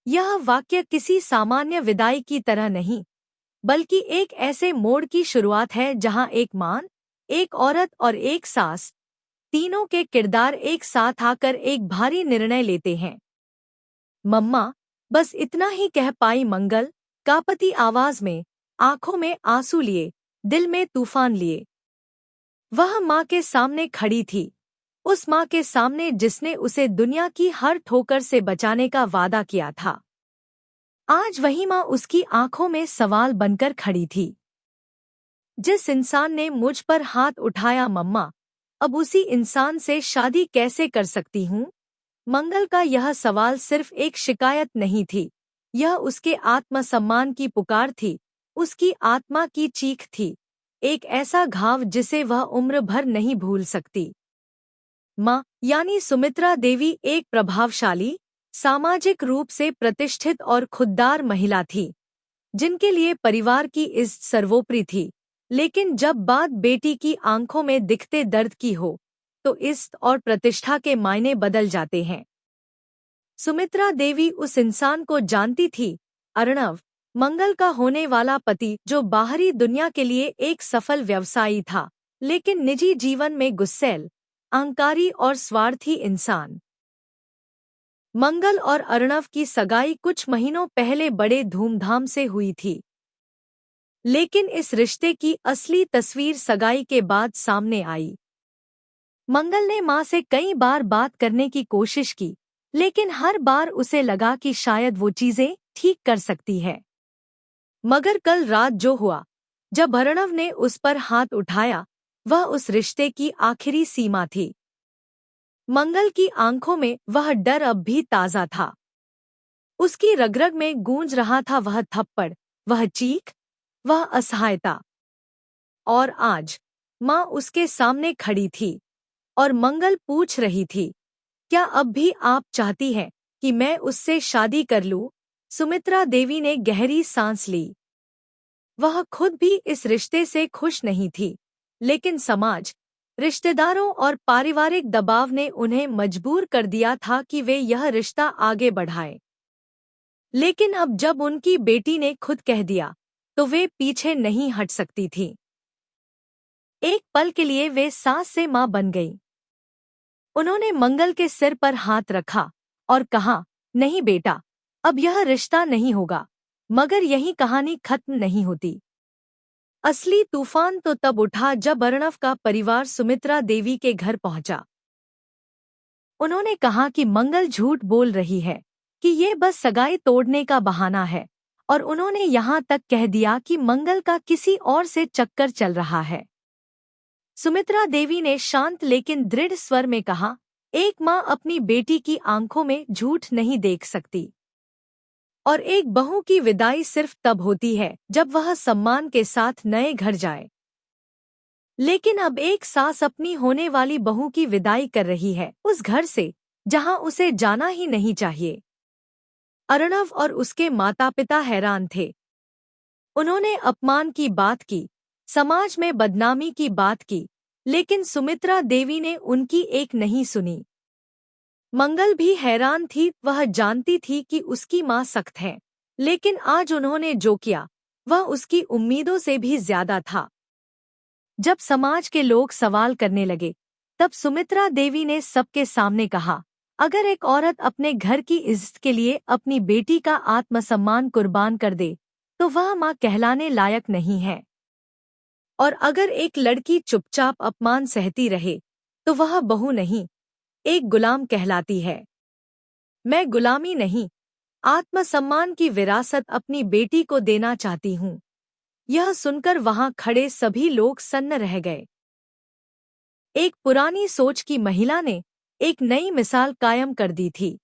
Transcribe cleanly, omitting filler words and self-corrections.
यह वाक्य किसी सामान्य विदाई की तरह नहीं, बल्कि एक ऐसे मोड़ की शुरुआत है जहां एक माँ, एक औरत और एक सास, तीनों के किरदार एक साथ आकर एक भारी निर्णय लेते हैं। मम्मा, बस इतना ही कह पाई मंगल, कांपती आवाज में, आंखों में आंसू लिए, दिल में तूफान लिए। वह माँ के सामने खड़ी थी, उस माँ के सामने जिसने उसे दुनिया की हर ठोकर से बचाने का वादा किया था। आज वही माँ उसकी आंखों में सवाल बनकर खड़ी थी। जिस इंसान ने मुझ पर हाथ उठाया मम्मा, अब उसी इंसान से शादी कैसे कर सकती हूँ? मंगल का यह सवाल सिर्फ एक शिकायत नहीं थी, यह उसके आत्मसम्मान की पुकार थी, उसकी आत्मा की चीख थी, एक ऐसा घाव जिसे वह उम्र भर नहीं भूल सकती। माँ यानी सुमित्रा देवी एक प्रभावशाली, सामाजिक रूप से प्रतिष्ठित और खुददार महिला थी, जिनके लिए परिवार की इज्जत सर्वोपरि थी। लेकिन जब बात बेटी की आंखों में दिखते दर्द की हो, तो इज्जत और प्रतिष्ठा के मायने बदल जाते हैं। सुमित्रा देवी उस इंसान को जानती थी, अर्णव, मंगल का होने वाला पति, जो बाहरी दुनिया के लिए एक सफल व्यवसायी था, लेकिन निजी जीवन में गुस्सैल, अहंकारी और स्वार्थी इंसान। मंगल और अर्णव की सगाई कुछ महीनों पहले बड़े धूमधाम से हुई थी, लेकिन इस रिश्ते की असली तस्वीर सगाई के बाद सामने आई। मंगल ने मां से कई बार बात करने की कोशिश की, लेकिन हर बार उसे लगा कि शायद वो चीजें ठीक कर सकती है। मगर कल रात जो हुआ, जब अर्णव ने उस पर हाथ उठाया, वह उस रिश्ते की आखिरी सीमा थी। मंगल की आंखों में वह डर अब भी ताजा था। उसकी रग-रग में गूंज रहा था वह थप्पड़, वह चीख, वह असहायता। और आज माँ उसके सामने खड़ी थी, और मंगल पूछ रही थी, क्या अब भी आप चाहती हैं कि मैं उससे शादी कर लूं? सुमित्रा देवी ने गहरी सांस ली। वह खुद भी इस रिश्ते से खुश नहीं थी, लेकिन समाज, रिश्तेदारों और पारिवारिक दबाव ने उन्हें मजबूर कर दिया था कि वे यह रिश्ता आगे बढ़ाएं। लेकिन अब जब उनकी बेटी ने खुद कह दिया, तो वे पीछे नहीं हट सकती थी। एक पल के लिए वे सास से मां बन गईं। उन्होंने मंगल के सिर पर हाथ रखा और कहा, नहीं बेटा, अब यह रिश्ता नहीं होगा। मगर यही कहानी खत्म नहीं होती। असली तूफान तो तब उठा जब अर्णव का परिवार सुमित्रा देवी के घर पहुंचा। उन्होंने कहा कि मंगल झूठ बोल रही है, कि ये बस सगाई तोड़ने का बहाना है, और उन्होंने यहाँ तक कह दिया कि मंगल का किसी और से चक्कर चल रहा है। सुमित्रा देवी ने शांत लेकिन दृढ़ स्वर में कहा, एक माँ अपनी बेटी की आंखों में झूठ नहीं देख सकती, और एक बहू की विदाई सिर्फ तब होती है जब वह सम्मान के साथ नए घर जाए। लेकिन अब एक सास अपनी होने वाली बहू की विदाई कर रही है, उस घर से जहां उसे जाना ही नहीं चाहिए। अर्णव और उसके माता पिता हैरान थे। उन्होंने अपमान की बात की, समाज में बदनामी की बात की, लेकिन सुमित्रा देवी ने उनकी एक नहीं सुनी। मंगल भी हैरान थी, वह जानती थी कि उसकी माँ सख्त है, लेकिन आज उन्होंने जो किया, वह उसकी उम्मीदों से भी ज्यादा था। जब समाज के लोग सवाल करने लगे, तब सुमित्रा देवी ने सबके सामने कहा, अगर एक औरत अपने घर की इज्जत के लिए अपनी बेटी का आत्मसम्मान कुर्बान कर दे, तो वह माँ कहलाने लायक नहीं है। और अगर एक लड़की चुपचाप अपमान सहती रहे, तो वह बहू नहीं, एक गुलाम कहलाती है। मैं गुलामी नहीं, आत्मसम्मान की विरासत अपनी बेटी को देना चाहती हूँ। यह सुनकर वहां खड़े सभी लोग सन्न रह गए। एक पुरानी सोच की महिला ने एक नई मिसाल कायम कर दी थी।